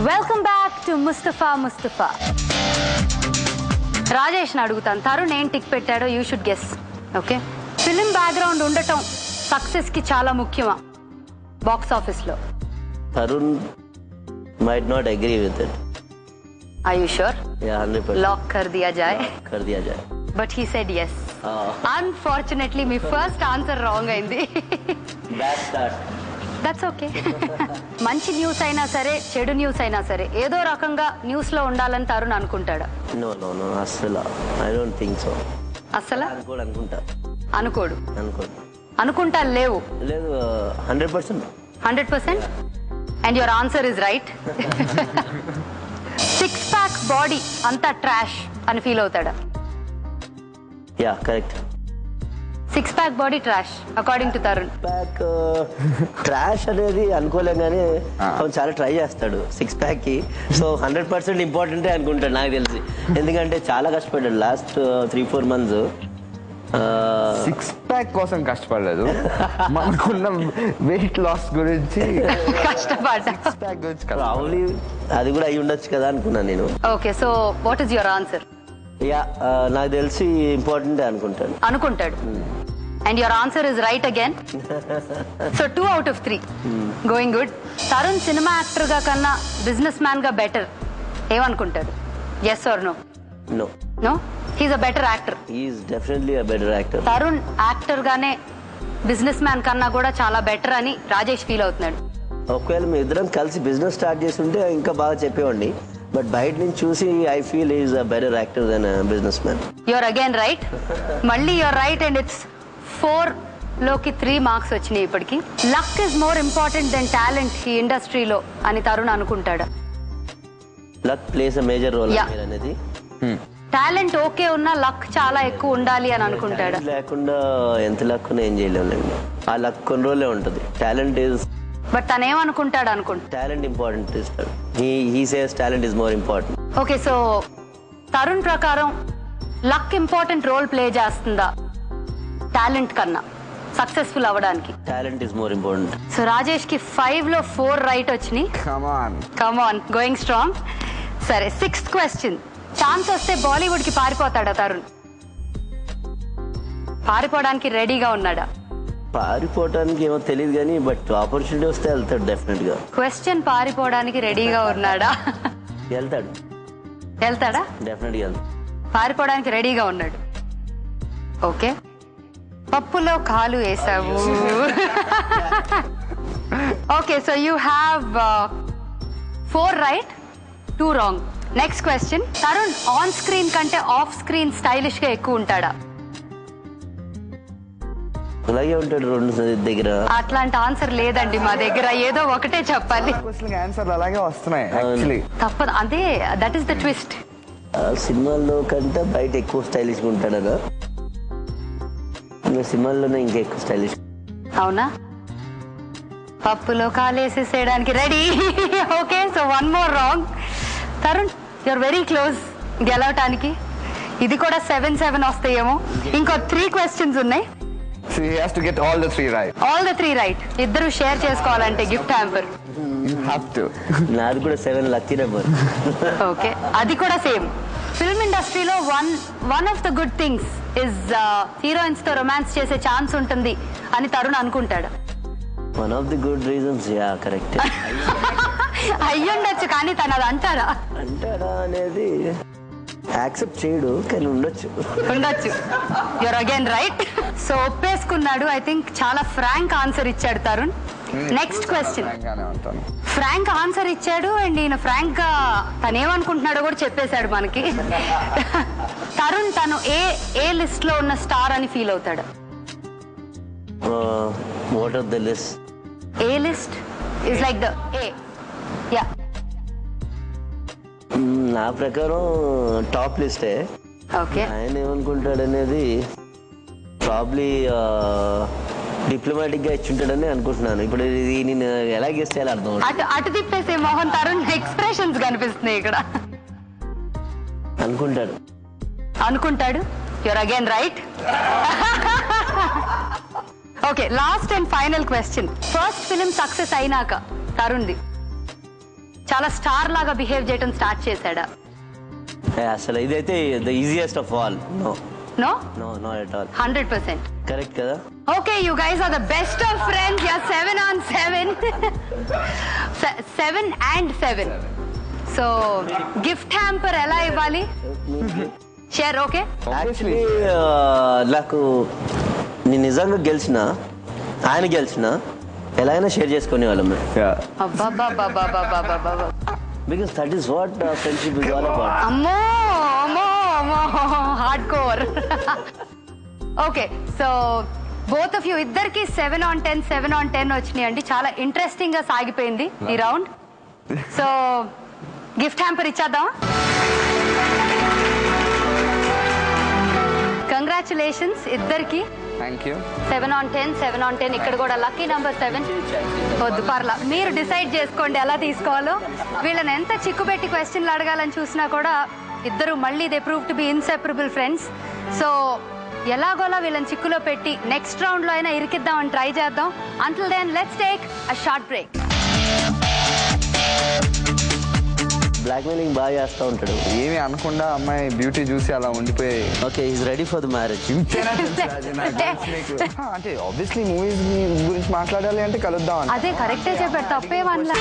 Welcome back to Mustafa. Rajesh అడుగుతాను, తరుణ్ ఏం tick పెట్టాడో you should guess. Okay, film background ఉండటం సక్సెస్ కి చాలా ముఖ్యమా బాక్స్ ఆఫీస్ లో? Tarun might not agree with it. Are you sure? Yeah, 100%. Lock kar diya jaye. Kar diya jaye. But he said yes. Unfortunately, my first answer wrong అయింది. Bad start. That's okay. మంచి news అయినా సరే చెడు news అయినా సరే ఏదో రకంగా news లో ఉండాలని తరుణ్ అనుకుంటాడా? No, అసలు I don't think so. అసలు అనుకోడు. అనుకుంటా లేవు. లేదు 100%. 100%? And your answer is right. Six pack body అంతా ట్రాష్ అని ఫీల్ అవుతాడా? Yeah, correct. Six pack body trash according to Tarun. Pack trash అనేది అనుకోలేం కానీ చాలా ట్రై చేస్తాడు సిక్స్ ప్యాక్ కి. సో 100% ఇంపార్టెంటే అనుకుంటాడు నాకు తెలిసి. ఎందుకంటే చాలా కష్టపడ్డాడు లాస్ట్ 3-4 months. సిక్స్ ప్యాక్ కోసం కష్టపడలేదు, మనకున్న వెయిట్ లాస్ గురించి ప్రాబ్లీ అది కూడా అయి ఉండొచ్చు కదా అనుకున్నాను నేను. Okay, so what is your answer? Yeah, నాకు తెలిసి ఇంపార్టెంటే అనుకుంటాడు. And your answer is right again. So 2 out of 3. Going good. Tarun cinema actor ga kanna business man ga better ఏమనుకుంటాడు? Yes or no? No? He's a better actor. He is definitely a better actor. Tarun actor గానే business man కన్నా కూడా చాలా better అని Rajesh feel అవుతున్నాడు. ఒకవేళ మీ ఇద్దరం కలిసి బిజినెస్ స్టార్ట్ చేస్తుంటే ఇంకా బాగా చెప్పేవాడిని. బట్ బయట నుంచి చూసి I feel is a better actor than business man. You're again right. మళ్ళీ యూఆర్ రైట్ అండ్ ఇట్స్ 4 లోకి 3 మార్క్స్ వచ్చినాయి ఇప్పటికి. Luck is more important than talent ఈ ఇండస్ట్రీలో అని తరుణ్ అనుకుంటాడా? Luck plays a major role అనేది. టాలెంట్ ఓకే ఉన్నా లక్ చాలా ఎక్కువ ఉండాలి అని అనుకుంటాడా? లేకుండా ఎంత లక్ ఉన్నా ఏం చేయలేము. ఆ లక్ కొన్ని రోజులే ఉంటుంది. టాలెంట్ ఇస్ బట్ తనేమనుకుంటాడు టాలెంట్ ఇంపార్టెంట్ ఇస్తాడు. He says talent is more important. Okay, so Tarun ప్రకారం లక్ ఇంపార్టెంట్ రోల్ ప్లే చేస్తుందా టాలెంట్ కన్నా సక్సెస్ఫుల్ అవ్వడానికి? Talent is more important. So Rajesh కి 5 లో 4 రైట్ వచ్చినాయి. Come on going strong. సరే, 6th క్వశ్చన్. ఛాన్స్ వస్తే బాలీవుడ్ కి పారిపోతాడా తరుణ్? పారిపోవడానికి రెడీగా ఉన్నాడా? పారిపోవడానికి ఏమో తెలియదు కానీ బట్ ఆపర్చునిటీ వస్తే వెళ్తాడు డెఫినెట్ గా. క్వశ్చన్ పారిపోవడానికి రెడీగా ఉన్నాడా? వెళ్తాడా? డెఫినెట్ గా పారిపోవడానికి రెడీగా ఉన్నాడు. ఓకే, పప్పులో కాలు వేసావు. Okay, so you have 4 right, 2 wrong. Next question. Tarun on screen కంటే ఆఫ్ స్క్రీన్ స్టైలిష్ గా ఎక్కువ ఉంటాడా? అలాగే ఉంటాడు రెండు దగ్గర. అట్లాంటి ఆన్సర్ లేదండి మా దగ్గర, ఏదో ఒకటే చెప్పాలి. ఆన్సర్ అలాగే వస్తున్నాయి. తప్పదు, అదే దట్ ఈస్ ద ట్విస్ట్. సినిమాల్లో కంటే బయట ఎక్కువ స్టైలిష్ గా ఉంటాడనా? సినిమాల్లోనే ఇంకా ఎక్కువ స్టైలిష్. అవునా? పప్పులో కాలేసేసేయడానికి ready. Okay, so 1 more wrong. Tarun, you're very close గెలవటానికి. ఇది కూడా 7-7 వస్తాయేమో. ఇంకో 3 questions ఉన్నాయి. So he has to get all the 3 right. All the 3 right. ఇద్దరు షేర్ చేసుకోవాలంటే gift hamper. You have to. నాది కూడా 7 లక్కీ నెంబర్. ఓకే, అది కూడా సేమ్. ఫిల్మ్ ఇండస్ట్రీలో one of the good things is heroines తో రొమాన్స్ చేసే ఛాన్స్ ఉంటుంది అని తరుణ్ అనుకుంటాడు. One of the good reasons. Yeah, correct. అయ్యుండొచ్చు కానీ తను అది అంటారా అనేది యాక్సెప్ట్ చేయడు కానీ ఉండొచ్చు. You're again right. సో ఒప్పేసుకున్నాడు. ఐ థింక్ చాలా ఫ్రాంక్ ఆన్సర్ ఇచ్చాడు Tarun. Next question. Frank answer ఇచ్చాడు అండ్ ఈయన ఫ్రాంక్ గా తనేమనుకుంటున్నాడో కూడా చెప్పేశాడు మనకి. తరుణ్ తను ఏ లిస్ట్ లో ఉన్న స్టార్ అని ఫీల్ అవుతాడు? What are the list? A list is like the A. Yeah, నా ప్రకారం టాప్ లిస్టే. ఓకే, ఆయన ఏమనుకుంటాడు అనేది ప్రాబ్లీ డిప్లొమాటిక్ గా ఇచ్చుంటాడని అనుకుంటున్నాను. ఇప్పుడు ఇది నేను ఎలా గెస్ట్ చేయాలి అర్థం. అటు తిప్పేసే మోహన్ తరుణ్ ఎక్స్ప్రెషన్స్ కనిపిస్తున్నాయి ఇక్కడ. అనుకుంటాడు. You're again right. Okay, last and final question. First film success అయినాక తరుణ్ది చాలా స్టార్ లాగా బిహేవ్ చేయడం స్టార్ట్ చేశాడా? అసలు ఇదైతే the easiest of all. No no no not at all. 100%. Correct కదా? Okay, you guys are the best of friends. You're 7 on 7. 7 and 7. So, gift hamper ఎలా ఇవ్వాలి? Share okay. యాక్చువల్లీ నాకు నేను నిజంగా గెలిచిన ఆయన గెలిచిన ఎలాగైనా షేర్ చేసుకునే వాళ్ళం. Because that is what friendship is all about. అమ్మో అమ్మో అమ్మో hard core. Okay, so both of you ఇద్దరికి 7 on 10 7 on 10 వచ్చినాయి అండి. చాలా ఇంట్రెస్టింగ్ గా సాగిపోయింది ఈ రౌండ్. సో గిఫ్ట్ హ్యాంపర్ ఇచ్చేద్దాం. కంగ్రాచులేషన్స్ ఇద్దరికి. Thank you. 7 on 10 7 on 10. ఇక్కడ కూడా లక్కీ నంబర్ 7. వద్దు పర్లా, మీరు డిసైడ్ చేసుకోండి ఎలా తీసుకోవాలో. వీళ్ళని ఎంత చిక్కుపెట్టి క్వశ్చన్లు అడగాలని చూసినా కూడా ఇద్దరు మళ్ళీ they prove to be inseparable friends. So ఎలాగోలా వీళ్ళని చిక్కులో పెట్టి నెక్స్ట్ రౌండ్ లో అయినా ఇరికిద్దామని ట్రై చేద్దాం. Until then let's take a short break. Blackmailing బాగా చేస్తూ ఉంటాడు. ఏమి అనకుండా అమ్మాయి బ్యూటీ చూసి అలా ఉండిపోయి okay is ready for the marriage. అంటే ఆబ్వియస్లీ మూవీస్ గురించి మాట్లాడాలి అంటే కలుద్దాం. అదే కరెక్టే చెప్పారు, తప్పేమన్నా.